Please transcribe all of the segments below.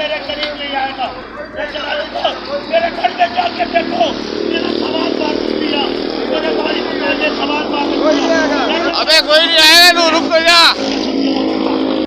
میرے قریب نہیں آئے گا. میرے گھر میں جا کے دیکھو, میرا سامان واپس دیا, میرے بھائی نے سامان واپس دیا. ابے کوئی نہیں آئے گا, رک جا.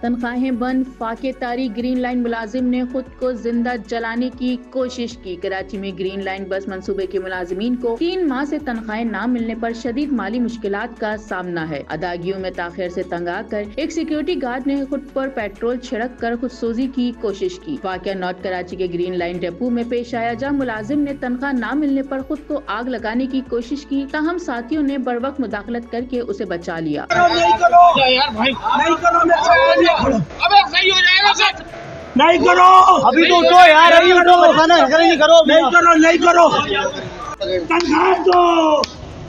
تنخواہیں بند, فاقے طاری, گرین لائن ملازم نے خود کو زندہ جلانے کی کوشش کی. کراچی میں گرین لائن بس منصوبے کے ملازمین کو 3 ماہ سے تنخواہیں نہ ملنے پر شدید مالی مشکلات کا سامنا ہے. ادائیگیوں میں تاخیر سے تنگ آ کر ایک سیکیورٹی گارڈ نے خود پر پیٹرول چھڑک کر خودسوزی کی کوشش کی. واقعہ نارتھ کراچی کے گرین لائن ڈپو میں پیش آیا, جہاں ملازم نے تنخواہ نہ ملنے پر خود کو آگ لگانے کی کوشش کی, تاہم ساتھیوں نے بروقت مداخلت کر کے اسے بچا لیا. ابے صحیح ہو جائے گا سر. نہیں کرو, ابھی تو اٹھو یار, ابھی اٹھو, نہیں کرو, نہیں کرو. تنخواہیں دو,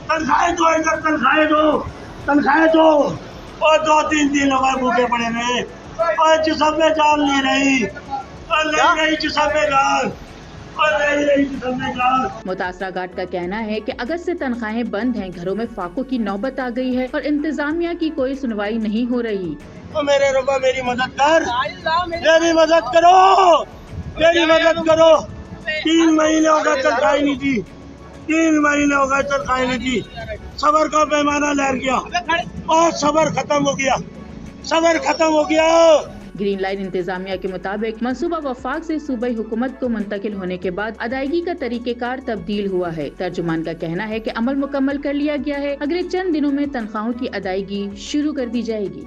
تنخواہیں دو, ادھر تنخواہیں دو, تنخواہیں دو. اور 2-3 دن ہمارے بھوکے پڑے رہے, اور جسم میں جان نہیں رہی, اور نہیں رہی جسم میں جان, اور نہیں رہی جسم میں جان. متاثرہ گارڈ کا کہنا ہے کہ اگست سے تنخواہیں بند ہیں, گھروں میں فاقوں کی نوبت آ گئی ہے اور انتظامیہ کی کوئی سنوائی نہیں ہو رہی. میرے ربا میری مدد کر, میری مدد کرو, میری مدد کرو. 3 مہینے ہو گئے تنخواہ نہیں دی, 3 مہینے ہو گئے تنخواہ نہیں دی. صبر کا پیمانہ لہر گیا اور صبر ختم ہو گیا, صبر ختم ہو گیا. گرین لائن انتظامیہ کے مطابق منصوبہ وفاق سے صوبائی حکومت کو منتقل ہونے کے بعد ادائیگی کا طریقہ کار تبدیل ہوا ہے. ترجمان کا کہنا ہے کہ عمل مکمل کر لیا گیا ہے, اگلے چند دنوں میں تنخواہوں کی ادائیگی شروع کر دی جائے گی.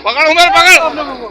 پکڑ عمر, پکڑ.